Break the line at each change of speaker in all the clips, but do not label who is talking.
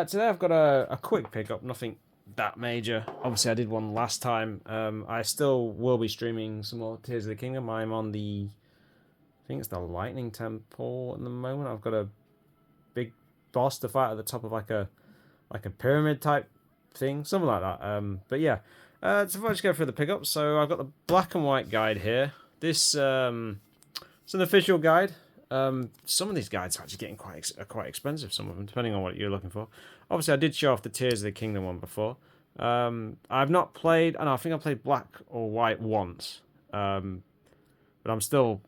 Today I've got a quick pickup, nothing that major. Obviously, I did one last time. I still will be streaming some more Tears of the Kingdom. I'm on I think it's the Lightning Temple at the moment. I've got a big boss to fight at the top of like a pyramid type thing, something like that. But yeah, so if I just go through the pickups, so I've got the black and white guide here. This it's an official guide. Some of these guides are actually getting quite expensive. Some of them, depending on what you're looking for. Obviously, I did show off the Tears of the Kingdom one before. I've not played. I know. I think I played black or white once. But I'm still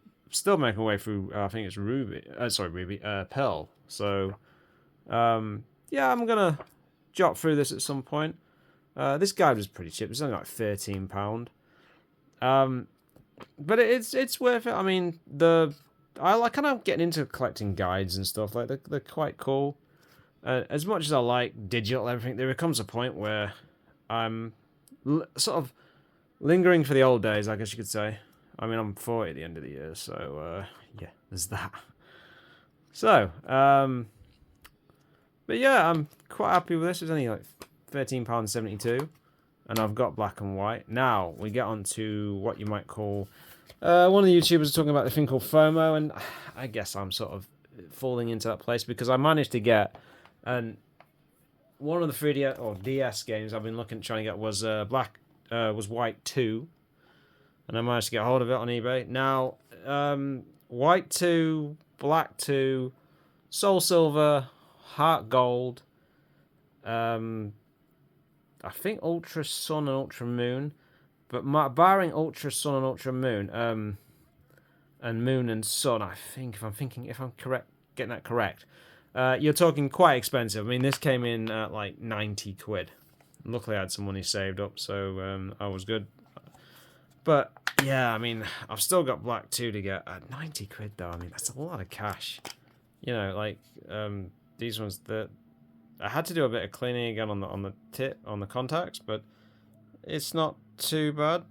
making my way through. I think it's Ruby. Sorry, Ruby. Pearl. So, yeah, I'm gonna jot through this at some point. This guide was pretty cheap. It's only like £13. But it's worth it. I mean, I like kind of getting into collecting guides and stuff. Like they're quite cool. As much as I like digital everything, there comes a point where I'm sort of lingering for the old days, I guess you could say. I mean, I'm 40 at the end of the year, so yeah, there's that. So, but yeah, I'm quite happy with this. It's only like £13.72, and I've got black and white. Now we get on to what you might call one of the YouTubers was talking about the thing called FOMO, and I guess I'm sort of falling into that place because I managed to get and one of the 3DS or DS games I've been looking at trying to get was was White 2, and I managed to get hold of it on eBay. Now, White 2, Black 2, Soul Silver, Heart Gold, I think Ultra Sun and Ultra Moon, but barring Ultra Sun and Ultra Moon, and Moon and Sun, I think if I'm correct, getting that correct, you're talking quite expensive. I mean, this came in at like 90 quid. Luckily, I had some money saved up, so I was good. But yeah, I mean, I've still got Black 2 to get at 90 quid though. I mean, that's a lot of cash. You know, like these ones that I had to do a bit of cleaning again on the contacts, but it's not too bad.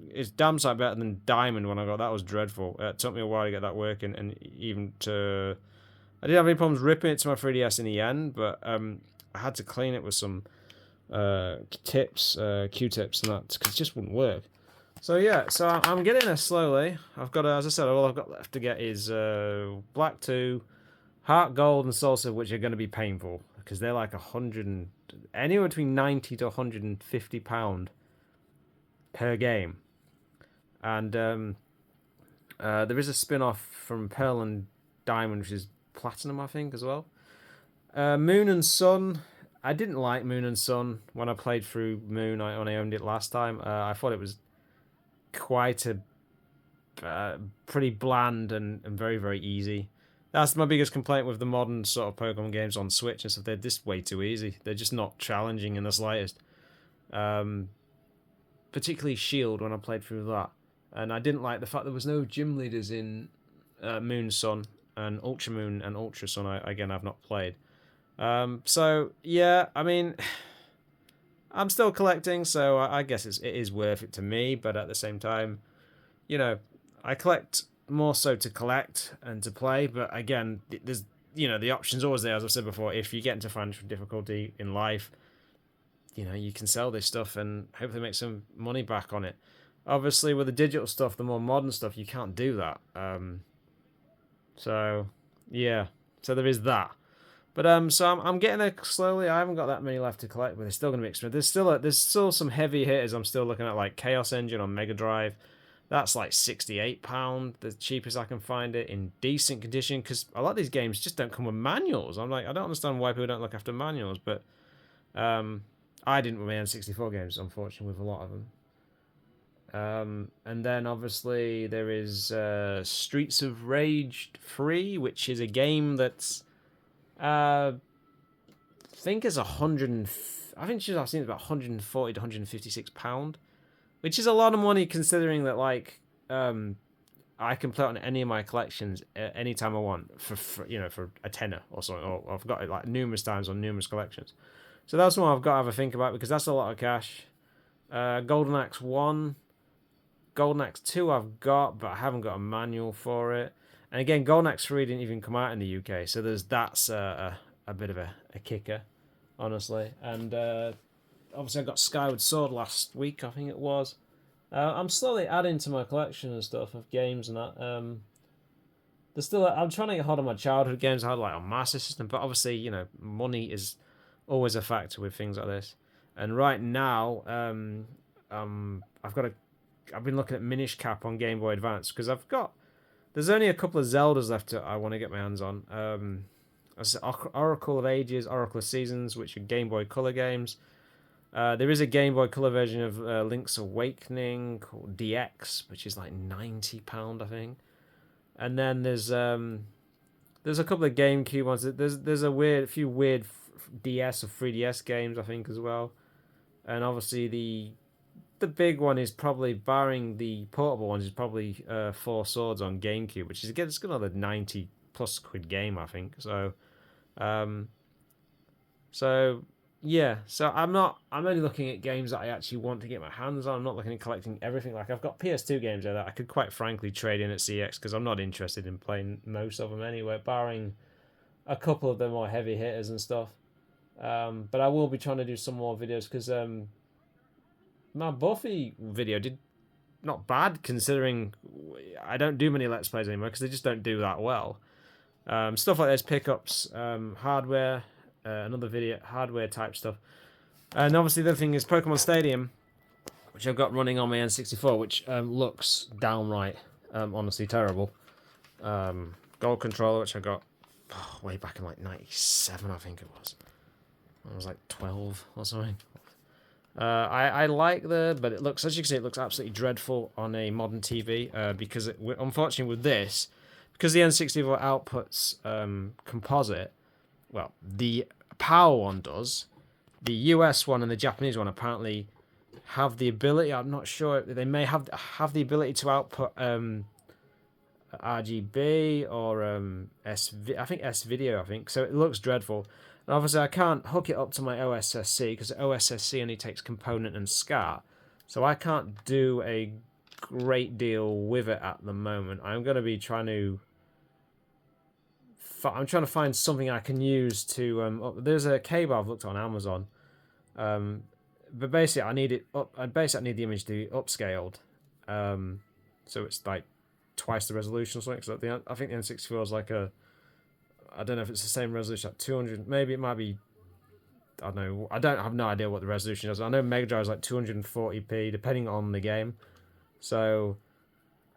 It's damn sight better than Diamond when I got that. Was dreadful. It took me a while to get that working, and even to I didn't have any problems ripping it to my 3DS in the end, but I had to clean it with some Q-tips, and that because it just wouldn't work. So yeah, so I'm getting there slowly. I've got, as I said, all I've got left to get is Black 2, Heart Gold, and Soul Silver, which are going to be painful because they're like anywhere between 90 to £150 per game. And there is a spin-off from Pearl and Diamond, which is Platinum, I think, as well. Moon and Sun. I didn't like Moon and Sun when I played through Moon when I owned it last time. I thought it was quite a pretty bland and very, very easy. That's my biggest complaint with the modern sort of Pokemon games on Switch and stuff. They're just way too easy. They're just not challenging in the slightest. Particularly Shield when I played through that. And I didn't like the fact there was no gym leaders in Moon Sun and Ultra Moon and Ultra Sun. I've not played. So yeah, I mean, I'm still collecting, so I guess it is worth it to me. But at the same time, you know, I collect more so to collect and to play. But again, there's the option's always there. As I've said before, if you get into financial difficulty in life, you can sell this stuff and hopefully make some money back on it. Obviously, with the digital stuff, the more modern stuff, you can't do that. So yeah, so there is that. But so I'm getting there slowly. I haven't got that many left to collect, but they're still going to be expensive. There's still some heavy hitters. I'm still looking at like Chaos Engine on Mega Drive. That's like £68, the cheapest I can find it in decent condition. Because a lot of these games just don't come with manuals. I'm like, I don't understand why people don't look after manuals, but I didn't with my N64 games, unfortunately, with a lot of them. And then obviously there is Streets of Rage 3, which is a game that's I think it's I think I've seen it's about 140 to £156, which is a lot of money considering that I can play it on any of my collections anytime I want for a tenner or something. Or I've got it like numerous times on numerous collections. So that's one I've got to have a think about because that's a lot of cash. Golden Axe 1. Golden Axe 2 I've got, but I haven't got a manual for it. And again, Golden Axe 3 didn't even come out in the UK, so that's a bit of a kicker honestly. And obviously I got Skyward Sword last week, I think it was. I'm slowly adding to my collection and stuff of games and that. There's still I'm trying to get hold of my childhood games I had like on Master System, but obviously money is always a factor with things like this. And right now, I've been looking at Minish Cap on Game Boy Advance because there's only a couple of Zeldas left that I want to get my hands on. Oracle of Ages, Oracle of Seasons, which are Game Boy Color games. There is a Game Boy Color version of Link's Awakening called DX, which is like £90, I think. And then there's a couple of GameCube ones. There's a few weird DS or 3DS games, I think, as well. And obviously the big one is probably, barring the portable ones, is probably Four Swords on GameCube, which is again it's another 90 plus quid game, I think. Um, so yeah, so I'm only looking at games that I actually want to get my hands on. I'm not looking at collecting everything. Like I've got PS2 games there that I could quite frankly trade in at CX because I'm not interested in playing most of them anyway, barring a couple of the more heavy hitters and stuff. But I will be trying to do some more videos because my Buffy video did not bad considering I don't do many Let's Plays anymore because they just don't do that well. Stuff like this, pickups, hardware, another video, hardware type stuff. And obviously the other thing is Pokemon Stadium, which I've got running on my N64, which looks downright honestly terrible. Gold Controller, which I got way back in like 97, I think it was. I was like 12 or something. I like but it looks, as you can see, it looks absolutely dreadful on a modern TV because unfortunately with this, because the N64 outputs composite, well, the PAL one does, the US one and the Japanese one apparently have the ability, I'm not sure, they may have the ability to output RGB or I think S-Video, so it looks dreadful. And obviously I can't hook it up to my OSSC because OSSC only takes component and SCART, so I can't do a great deal with it at the moment. I'm going to be trying to find something I can use to there's a cable I've looked on Amazon, but basically I need it up. I need the image to be upscaled, so it's like twice the resolution or something. So I think the N64 is like I don't know if it's the same resolution, like 200. Maybe it might be. I don't know. I have no idea what the resolution is. I know Mega Drive is like 240p, depending on the game. So,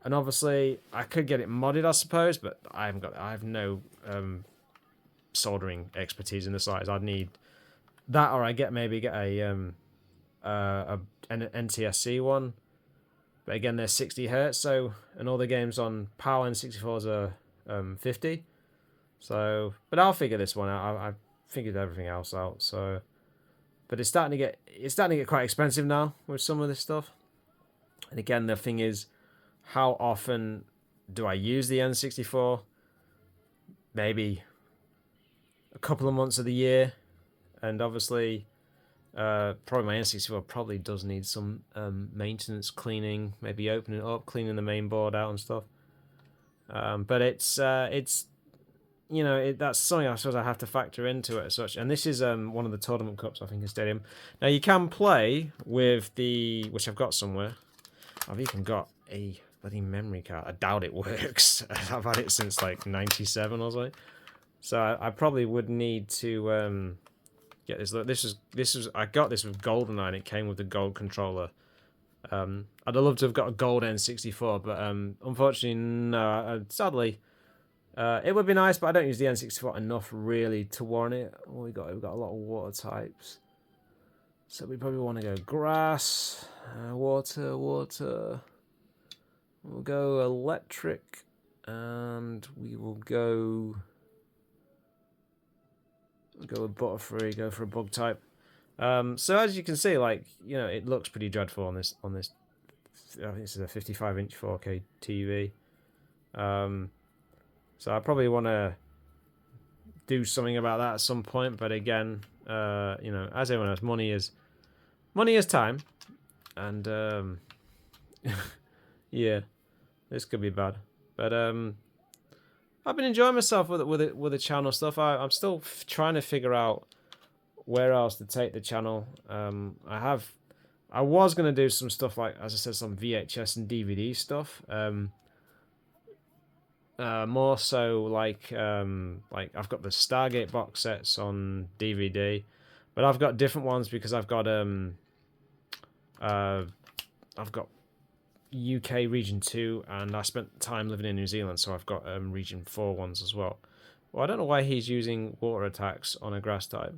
and obviously I could get it modded, I suppose, but I have no soldering expertise in the size. I'd need that, or maybe get an NTSC one. But again, they're 60 hertz. So, and all the games on PAL N64s are 50. So, but I'll figure this one out. I figured everything else out. So, but it's starting to get quite expensive now with some of this stuff. And again, the thing is, how often do I use the N64? Maybe a couple of months of the year, and obviously, probably my N64 probably does need some maintenance, cleaning, maybe opening it up, cleaning the main board out and stuff. But it's that's something I suppose I have to factor into it as such. And this is one of the tournament cups, I think, in Stadium. Now you can play with which I've got somewhere. I've even got a bloody memory card. I doubt it works. I've had it since like 97 or something. So I probably would need to get this. Look, I got this with GoldenEye, and it came with the gold controller. I'd have loved to have got a gold N64, but unfortunately, no. Sadly. It would be nice, but I don't use the N64 enough really to warrant it. We've got a lot of water types, so we probably want to go grass, water. We'll go electric, and we will go with Butterfree. Go for a bug type. So as you can see, it looks pretty dreadful on this. I think this is a 55-inch 4K TV. So I probably want to do something about that at some point. But again, as everyone knows, money is time, and yeah, this could be bad. But I've been enjoying myself with the channel stuff. I'm still trying to figure out where else to take the channel. I was gonna do some stuff like, as I said, some VHS and DVD stuff. More so like I've got the Stargate box sets on DVD, but I've got different ones because I've got UK Region 2, and I spent time living in New Zealand, so I've got Region 4 ones as well. Well, I don't know why he's using water attacks on a grass type.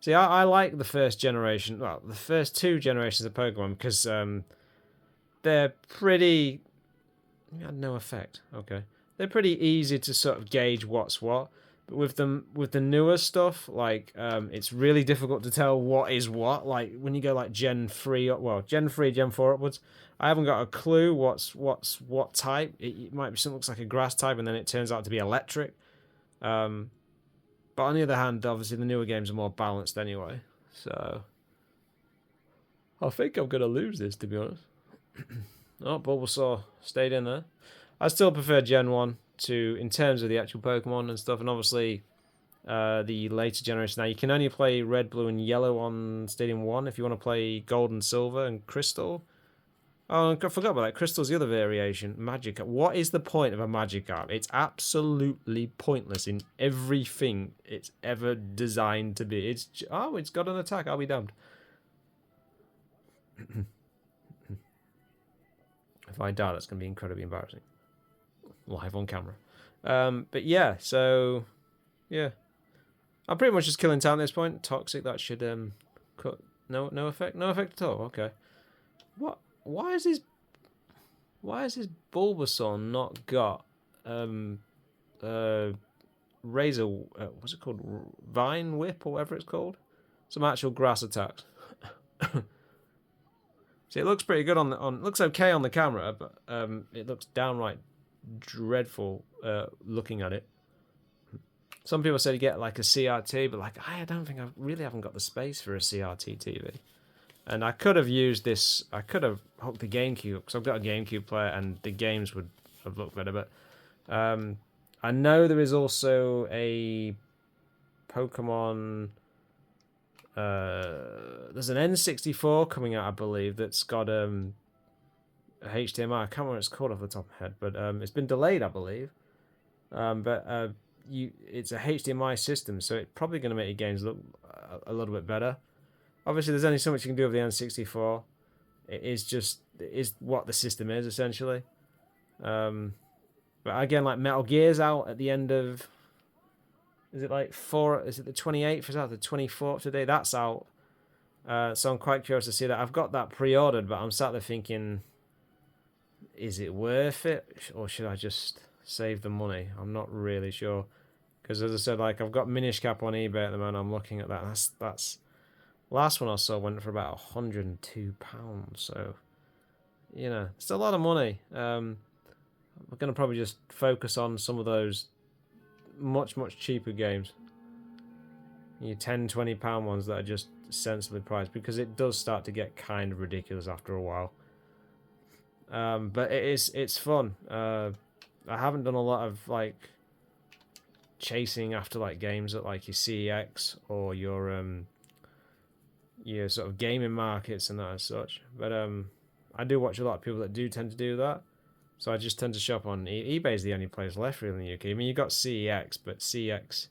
See, I like the first generation, well, the first two generations of Pokemon, because they're pretty... had no effect, okay. They're pretty easy to sort of gauge what's what. But with the newer stuff, like it's really difficult to tell what is what. Like when you go like Gen 3, well, Gen 3, Gen 4 upwards, I haven't got a clue what's what type. It might be something that looks like a grass type, and then it turns out to be electric. But on the other hand, obviously the newer games are more balanced anyway. So I think I'm gonna lose this, to be honest. Oh, Bulbasaur stayed in there. I still prefer Gen 1 to, in terms of the actual Pokemon and stuff, and obviously the later generation. Now, you can only play Red, Blue, and Yellow on Stadium 1 if you want to play Gold and Silver and Crystal. Oh, I forgot about that. Crystal's the other variation. Magikarp. What is the point of a Magikarp? It's absolutely pointless in everything it's ever designed to be. It's got an attack. I'll be damned. If I die, that's going to be incredibly embarrassing. Live on camera. But yeah, so yeah, I'm pretty much just killing time at this point. Toxic, that should cut. No effect at all. Okay. What? Why is this Bulbasaur not got razor? What's it called? Vine Whip or whatever it's called. Some actual grass attacks. See, it looks pretty good on looks okay on the camera, but it looks downright dreadful looking at it. Some people said you get like a CRT, but like I don't think I really haven't got the space for a CRT TV. And I could have used this. I could have hooked the GameCube because I've got a GameCube player, and the games would have looked better. But I know there is also a Pokemon. There's an N64 coming out, I believe, that's got a HDMI. I can't remember what it's called off the top of my head, but it's been delayed, I believe. It's a HDMI system, so it's probably going to make your games look a little bit better. Obviously, there's only so much you can do with the N64. It is what the system is, essentially. But again, like Metal Gear's out at the end of... Is it like is it the 28th? Is that the 24th today? That's out. So I'm quite curious to see that. I've got that pre-ordered, but I'm sat there thinking, is it worth it? Or should I just save the money? I'm not really sure. Because as I said, like I've got Minish Cap on eBay at the moment. I'm looking at that. That's last one I saw went for about £102. So, you know, it's a lot of money. I'm going to probably just focus on some of those much cheaper games. You £10-20 ones that are just sensibly priced, because it does start to get kind of ridiculous after a while. But it's fun. I haven't done a lot of like chasing after like games at like your CEX or your sort of gaming markets and that as such. But I do watch a lot of people that do tend to do that. So I just tend to shop on eBay. Is the only place left really in the UK. I mean, you've got CEX, but CEX,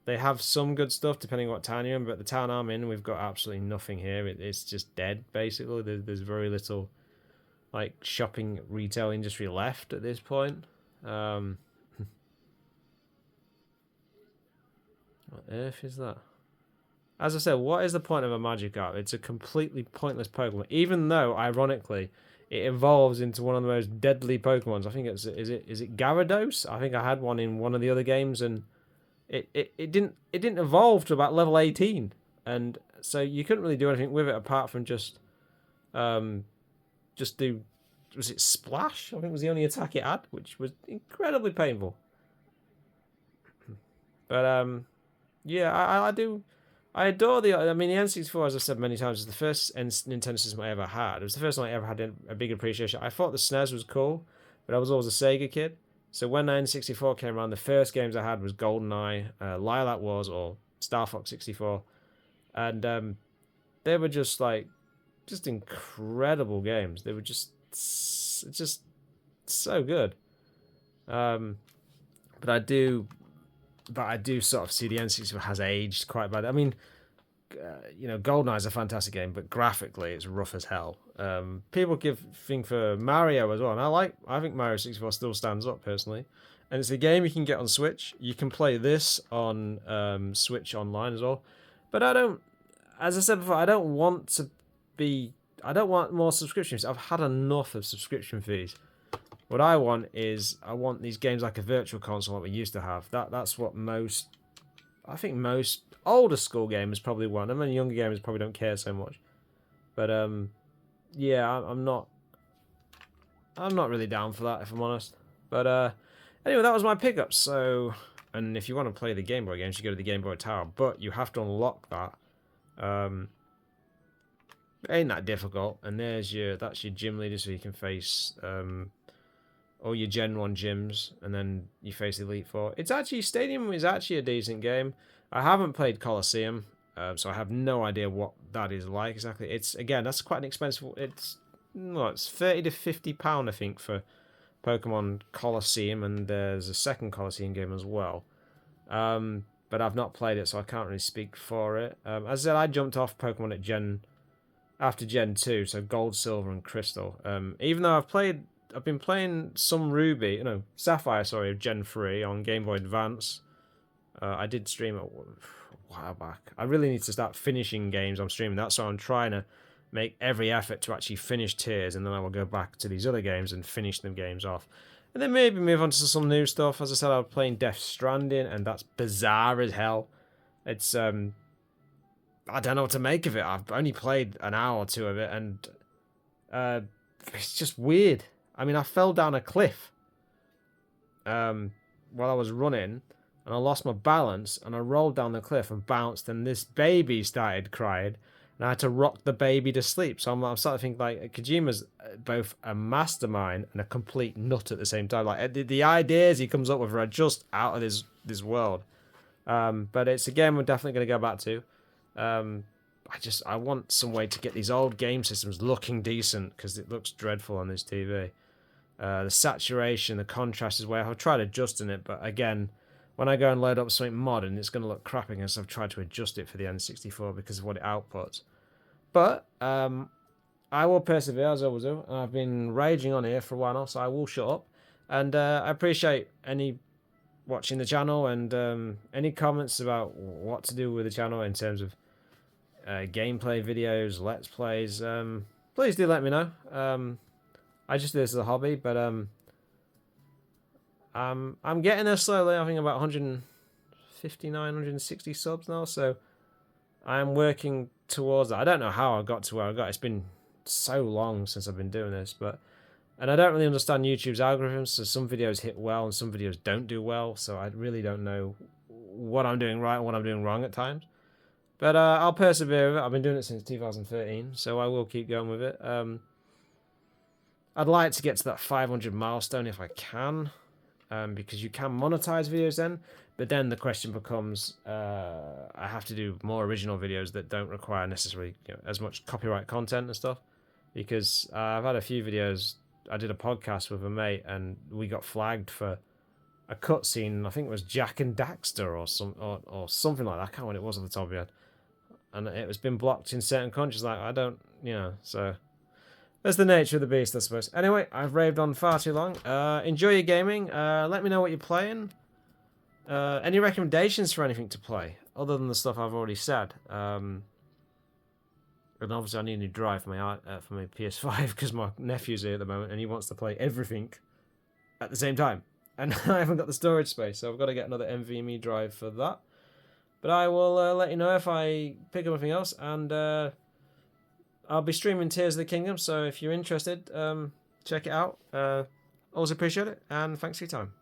they have some good stuff depending on what town you're in. But the town I'm in, we've got absolutely nothing here. It's just dead, basically. There's very little like shopping retail industry left at this point. What earth is that? As I said, what is the point of a Magikarp? It's a completely pointless Pokemon, even though, ironically, it evolves into one of the most deadly Pokemons. I think is it Gyarados? I think I had one in one of the other games, and it didn't evolve to about level 18, and so you couldn't really do anything with it apart from just do, was it Splash? I think was the only attack it had, which was incredibly painful. But yeah, I adore the N64, as I've said many times, is the first Nintendo system I ever had. It was the first one I ever had a big appreciation. I thought the SNES was cool, but I was always a Sega kid. So when the N64 came around, the first games I had was GoldenEye, Lilac Wars, or Star Fox 64. and they were just like just incredible games. They were just so good. But I do sort of see the N64 has aged quite bad. I mean, GoldenEye is a fantastic game, but graphically it's rough as hell. People give thing for Mario as well, and I think Mario 64 still stands up personally, and it's a game you can get on Switch. You can play this on Switch Online as well, but I don't. As I said before, I don't want more subscriptions. I've had enough of subscription fees. What I want is these games like a virtual console like we used to have. That's what most older school gamers probably want. I mean, younger gamers probably don't care so much. But yeah, I'm not really down for that if I'm honest. But anyway, that was my pickup. So, and if you want to play the Game Boy games, you go to the Game Boy Tower, but you have to unlock that. It ain't that difficult. And that's your gym leader, so you can face all your Gen 1 gyms, and then you face Elite Four. Stadium is actually a decent game. I haven't played Colosseum, so I have no idea what that is like exactly. It's again, that's quite an expensive. It's £30 to £50, I think, for Pokemon Colosseum, and there's a second Colosseum game as well. But I've not played it, so I can't really speak for it. As I said, I jumped off Pokemon after Gen 2, so Gold, Silver, and Crystal. Even though I've been playing some Sapphire, of Gen 3 on Game Boy Advance. I did stream it a while back. I really need to start finishing games I'm streaming. That's why I'm trying to make every effort to actually finish Tears, and then I will go back to these other games and finish them games off. And then maybe move on to some new stuff. As I said, I was playing Death Stranding, and that's bizarre as hell. It's, I don't know what to make of it. I've only played an hour or two of it, and it's just weird. I mean, I fell down a cliff while I was running, and I lost my balance, and I rolled down the cliff and bounced, and this baby started crying, and I had to rock the baby to sleep. So I'm starting to think, like, Kojima's both a mastermind and a complete nut at the same time. Like, the ideas he comes up with are just out of this world. But it's a game we're definitely going to go back to. I want some way to get these old game systems looking decent, because it looks dreadful on this TV. The saturation, the contrast is where I've tried adjusting it, but again, when I go and load up something modern, it's going to look crappy because I've tried to adjust it for the N64 because of what it outputs. But I will persevere, as I always do. I've been raging on here for a while now, so I will shut up. And I appreciate any watching the channel, and any comments about what to do with the channel in terms of gameplay videos, let's plays. Please do let me know. I just do this as a hobby, but I'm getting there slowly. I think about 159, 160 subs now, so I'm working towards that. I don't know how I got to where I got. It's been so long since I've been doing this, and I don't really understand YouTube's algorithms, so some videos hit well and some videos don't do well, so I really don't know what I'm doing right and what I'm doing wrong at times. But I'll persevere with it. I've been doing it since 2013, so I will keep going with it. I'd like to get to that 500 milestone if I can, because you can monetize videos then, but then the question becomes, I have to do more original videos that don't require necessarily as much copyright content and stuff, because I've had a few videos. I did a podcast with a mate, and we got flagged for a cutscene. I think it was Jak and Daxter or something like that. I can't remember what it was off the top of my head. And it was been blocked in certain countries. Like, I don't, so that's the nature of the beast, I suppose. Anyway, I've raved on far too long. Enjoy your gaming. Let me know what you're playing. Any recommendations for anything to play other than the stuff I've already said? And obviously, I need a new drive for my PS5 because my nephew's here at the moment and he wants to play everything at the same time. And I haven't got the storage space, so I've got to get another NVMe drive for that. But I will let you know if I pick up anything else, and I'll be streaming Tears of the Kingdom, so if you're interested, check it out. Always appreciate it, and thanks for your time.